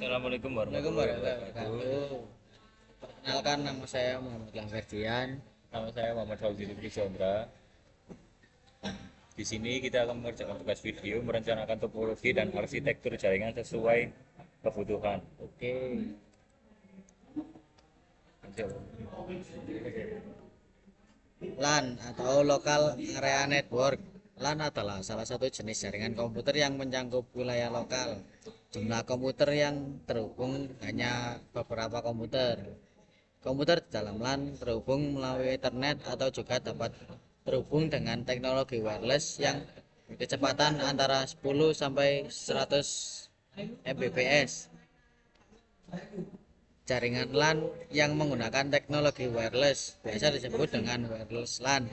Assalamualaikum Assalamualaikum warahmatullahi warahmatullahi wabarakatuh. wabarakatuh. Perkenalkan, nama saya Muhammad Lamferdian. Nama saya Muhammad Fauzi Lutfi Chandra. Di sini kita akan mengerjakan tugas video merencanakan topologi dan arsitektur jaringan sesuai kebutuhan. Oke, Lanjut. LAN atau Local Area Network. LAN adalah salah satu jenis jaringan komputer yang mencakup wilayah lokal. Jumlah komputer yang terhubung hanya beberapa komputer. Komputer di dalam LAN terhubung melalui Ethernet atau juga dapat terhubung dengan teknologi wireless yang kecepatan antara 10 sampai 100 Mbps. Jaringan LAN yang menggunakan teknologi wireless biasa disebut dengan wireless LAN.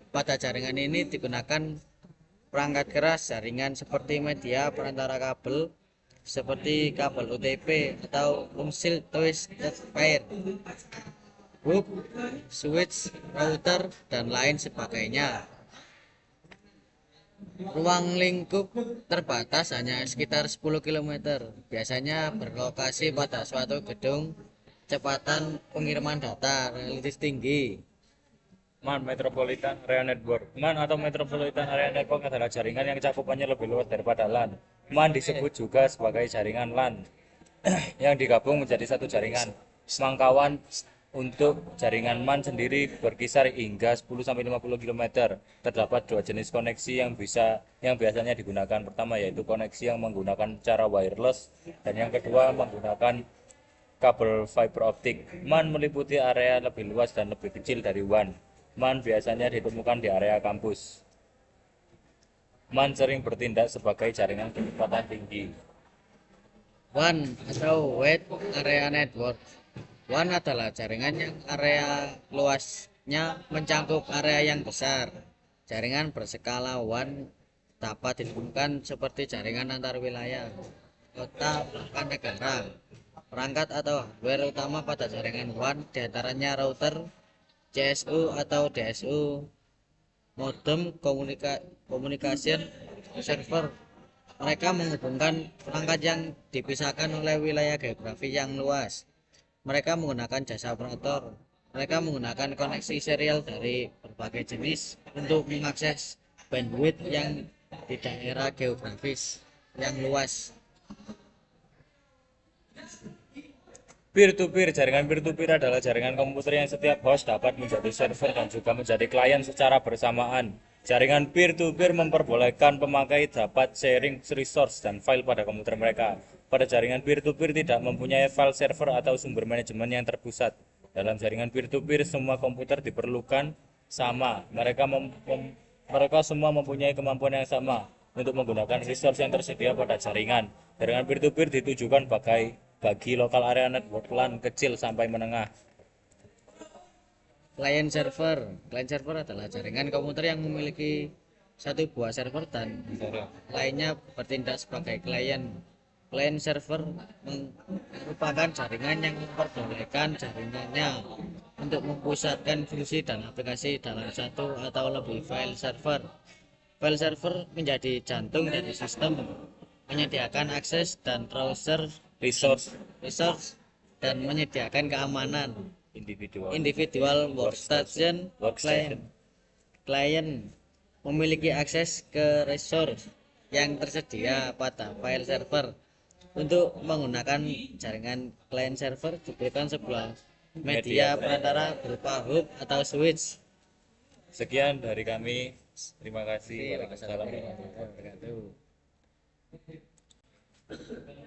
Pada jaringan ini digunakan perangkat keras jaringan seperti media perantara kabel seperti kabel UTP atau Unsill Twisted Pair, hub, switch, router, dan lain sebagainya. Ruang lingkup terbatas hanya sekitar 10 km, biasanya berlokasi pada suatu gedung. Kecepatan pengiriman data relatif tinggi. MAN Metropolitan Area Network. MAN atau Metropolitan Area Network adalah jaringan yang cakupannya lebih luas daripada LAN. MAN disebut juga sebagai jaringan LAN yang digabung menjadi satu jaringan. Jangkauan untuk jaringan MAN sendiri berkisar hingga 10-50 km. Terdapat dua jenis koneksi yang biasanya digunakan. Pertama yaitu koneksi yang menggunakan cara wireless dan yang kedua menggunakan kabel fiber optik. MAN meliputi area lebih luas dan lebih kecil dari WAN. MAN biasanya ditemukan di area kampus. MAN sering bertindak sebagai jaringan kecepatan tinggi. WAN atau Wide Area Network. WAN adalah jaringan yang area luasnya mencakup area yang besar. Jaringan berskala WAN dapat ditemukan seperti jaringan antar wilayah, kota, bahkan negara. Perangkat atau hardware utama pada jaringan WAN diantaranya router, CSU atau DSU, modem communication server. Mereka menghubungkan perangkat yang dipisahkan oleh wilayah geografi yang luas. Mereka menggunakan jasa operator. Mereka menggunakan koneksi serial dari berbagai jenis untuk mengakses bandwidth yang di daerah geografis yang luas. Peer-to-peer, jaringan peer-to-peer adalah jaringan komputer yang setiap host dapat menjadi server dan juga menjadi klien secara bersamaan. Jaringan peer-to-peer memperbolehkan pemakai dapat sharing resource dan file pada komputer mereka. Pada jaringan peer-to-peer tidak mempunyai file server atau sumber manajemen yang terpusat. Dalam jaringan peer-to-peer semua komputer diperlukan sama. Mereka semua mempunyai kemampuan yang sama untuk menggunakan resource yang tersedia pada jaringan. Jaringan peer-to-peer ditujukan bagi lokal area network LAN kecil sampai menengah. Client server. Client server adalah jaringan komputer yang memiliki satu buah server dan lainnya bertindak sebagai klien. Client server merupakan jaringan yang memperbolehkan jaringannya untuk memusatkan fungsi dan aplikasi dalam satu atau lebih file server. File server menjadi jantung dari sistem, menyediakan akses dan browser resource dan menyediakan keamanan. Individual workstation client memiliki akses ke resource yang tersedia pada file server. Untuk menggunakan jaringan client server dibutuhkan sebuah media perantara berupa hub atau switch. Sekian dari kami. Terima kasih. Waalaikumsalam Waalaikumsalam. warahmatullahi wabarakatuh.